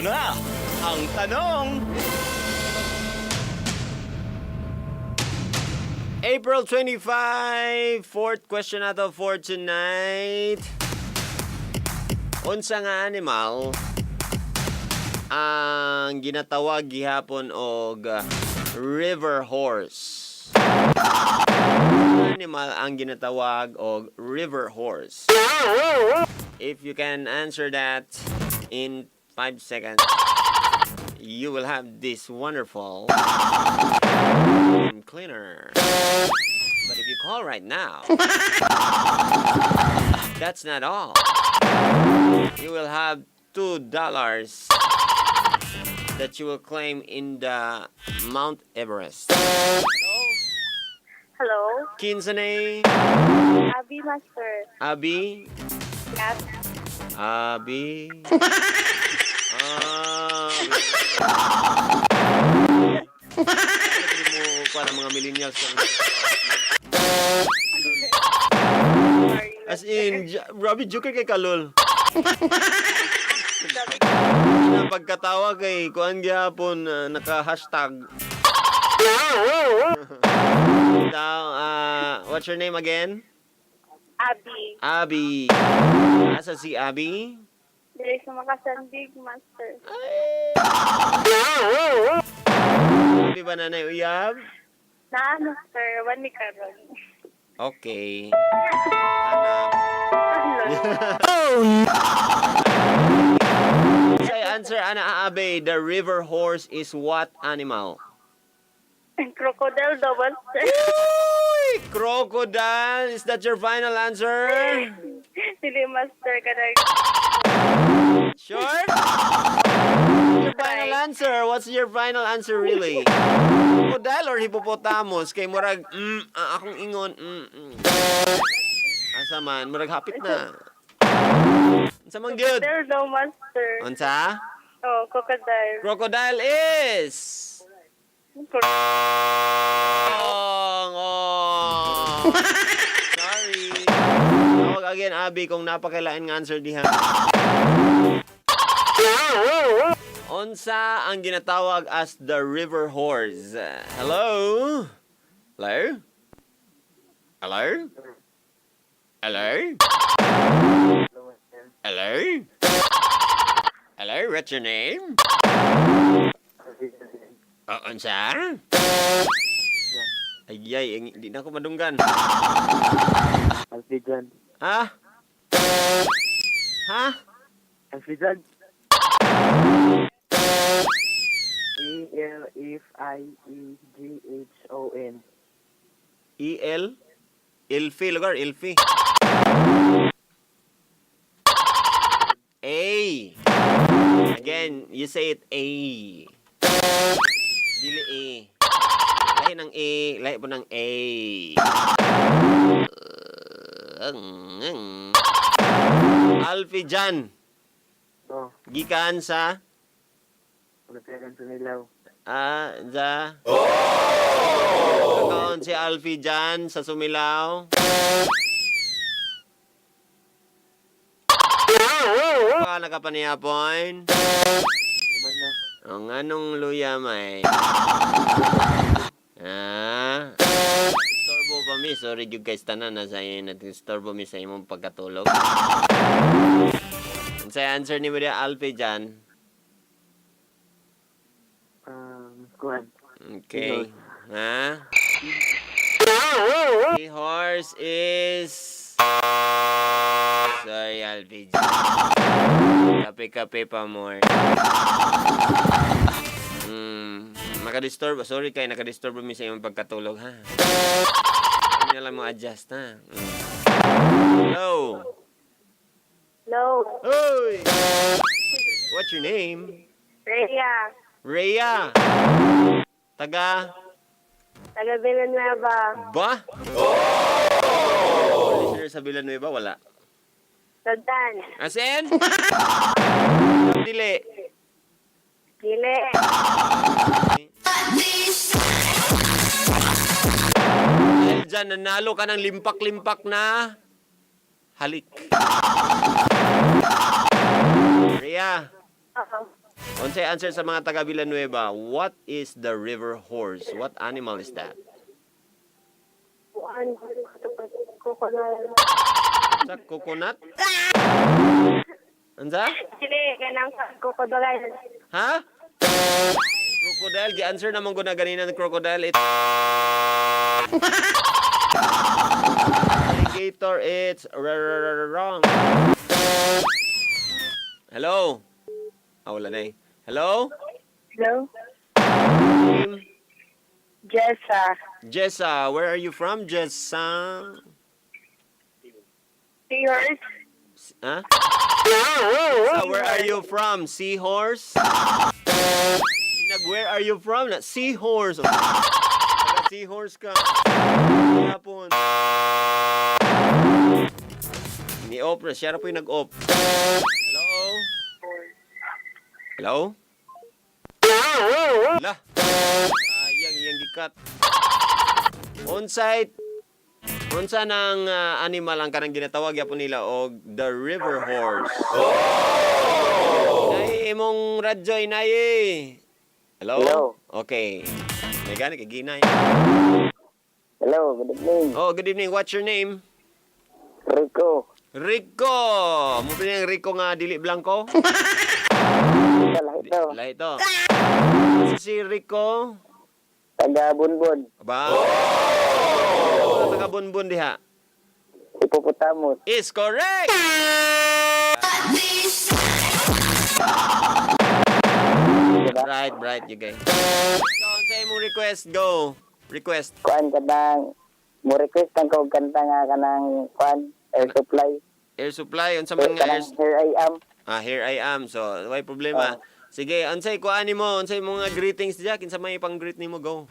Ito na ang tanong. April 25, fourth question nato for tonight. Unsa nga animal ang ginatawag gihapon og river horse? Animal ang ginatawag og river horse. If you can answer that in 5 seconds, you will have this wonderful vacuum cleaner. But if you call right now, that's not all. You will have $2 that you will claim in the Mount Everest. Hello? Kinsa name? Abi, Master. Abi? Yes. Abi? Mo para mga millennials. As in, Robbie, joker kay Kalol. Pagkatawa kay kuan gyapon naka-hashtag. What's your name again? Abi. Abi. Asa si Abi? Dili sa makasandig, Master. Abi ba nanay uyab? Na, Master. Wani karon. Okay. Hanap. Say answer, Ana Abe. The river horse is what animal? Crocodile daw, Master. Uy! Crocodile! Is that your final answer? Dili, Master. Kanag. Sure? Your final answer? What's your final answer really? Crocodile or hippopotamus? Kay murag, akong ingon, Asa man, murag hapit na. Unsa man gyud? Crocodile daw, Master. Unsa? Oh, crocodile. Crocodile is... Oh. Sorry. Tawag again, Abi, kung napakailain nga answer diha. Unsa ang ginatawag as the river horse? Hello? Hello? Hello? Hello? Hello? Hello? What's your name? Unsa? Ay, hindi na ako madunggan. Alfijan. Ha? Ha? Alfijan. E-L-F-I-E-G-H-O-N. E-L? Ilfi, lugar, Ilfi. A. Again, you say it A. Dili A. Lahi ng A, lahi po ng A. Alfijan. Oh, Gikan sa... pagkakan sa nilaw. Kakaon si Alfijan sa Sumilaw. Nakapaniyapon. Naman na. Ang anong luya may? Storbo pa mi. Sorry you guys tanan na sa inyo natin. Storbo mi sa imong pagkatulog. Ang sa answer ni Maria Alpe dyan. Kuhan. Okay. Ha? The horse is... Sorry, Alpe dyan. Kape-kape pa more. Nakadisturb. Sorry kay nakadisturb mi sa imong pagkatulog, ha? Hindi na lang mo adjust, ha? Hello? Hello. Hoy! What's your name? Rhea. Rhea. Taga? Taga Villanueva. Ba? Oh! Listener sa Villanueva, wala. Rodan. Asen? Dili. Dili. Dahil dyan, nanalo ka ng limpak-limpak na halik. Rhea, Oo. Unsay answer sa mga taga Villanueva, what is the river horse? What animal is that? Kuan. Crocodile. Sa coconut? Ansa? Dili, kanang crocodile. Ha? Crocodile, gi-answer naman ko na ganina ng crocodile. Alligator, it's wrong. Hello? Wala na eh. Hello? Hello? Name? Jessa. Jessa, where are you from, Jessa? Seahorse. Huh? Jessa, where are you from? Seahorse? Inag, where are you from? Seahorse. Seahorse ka. Hapon. Ni-off na. Siya na po yung nag-off. Hello? Hello? Lah. Sayang iyang gikat. On-site. Unsa ng animal ang kanang ginatawag yapon nila og the river horse. Nay imong radyo inay. Hello? Hello. Okay. May gani kay ginay. Hello, good evening. Oh, good evening. What's your name? Rico. Rico. Mo pinang Rico nga dili blanco? Salah ito. Lahi to. Si Rico. Taga Bunbun. Ba? Taga Bunbun diha. Hippopotamus. Is correct. Diba? Right, you guys. So, sa imong request, go. Request. Kuan kadang mo request ang kog kanta nga kanang kuan air supply. Air supply, unsa man nga air... Kanang here I am. Here I am. So, may problema. Sige, unsay kuan nimo, unsay mga greetings diya, kinsa may pang-greet nimo, go.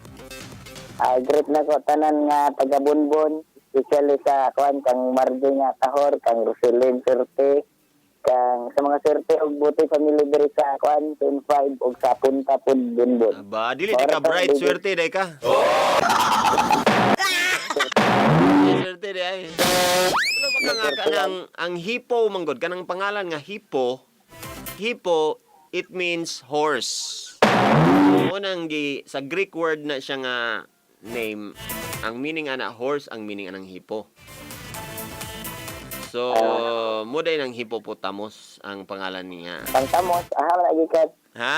Greet na ko tanan nga taga Bunbun, especially sa kuan kang Marjo nga Tahor, kang Roselyn Surte, kang sa mga Surte og buti family diri sa kuan 25 og sa punta pud Bunbun. Ba, dili di ka bright, swerte day ka. Swerte day ay. Wala ba ka nga kanang ang hippo manggod kanang pangalan nga hippo. Hippo, it means horse. Unang sa Greek word na siya nga name, ang meaning ana horse, ang meaning anang hippo. So, muday ng hippopotamus ang pangalan niya. Pangtamos, na gikat. Ha?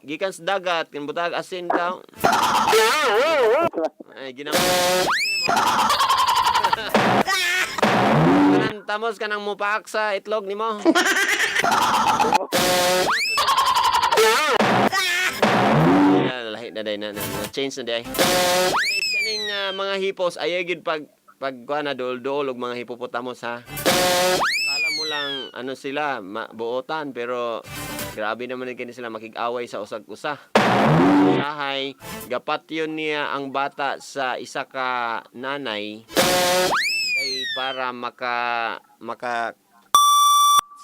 Gikan sa dagat, kinbutag asin daw. Ay, ginawa. Kanang tamos kanang mupaak sa itlog nimo. Lahi na day na change na day. Kaning mga hippos ayay gid pag kuha na dol-dol og mga hippopotamus ha. Kala mo lang ano sila buotan pero grabe naman kini sila makig-away sa usag-usa. Sahay gapatyon niya ang bata sa isa ka nanay kay para maka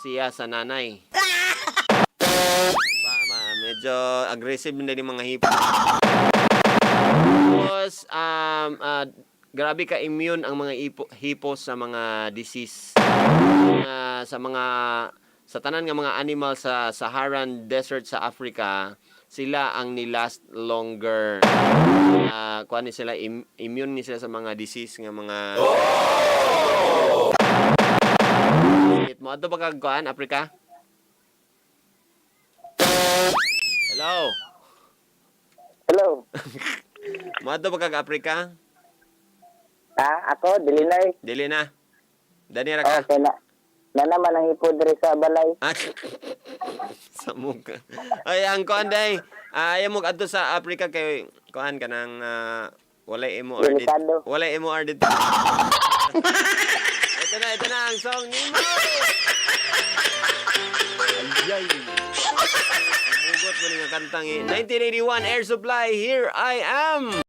siya sa nanay. Medyo aggressive na yung mga hippo. Tapos, grabe ka immune ang mga hippo sa mga disease. Sa tanan nga mga animal sa Saharan Desert sa Africa, sila ang nilast longer. Kuha ni sila, immune ni sila sa mga disease nga mga... Mo ato ba kagkuan, Africa? Hello. Hello. Mato ba kag Africa? Ako Dilinay. Dili na. Dani ra ka. Okay na. Na naman ang hipo diri sa balay. Sa muka. Ay ang kuan day. Ayaw mo adto sa Africa kay kuan kanang walay MOR dito. Walay MOR dito. Ito na ang song ni mo. Ayay. Hugot mo nga kantang 1981 Air Supply, Here I Am.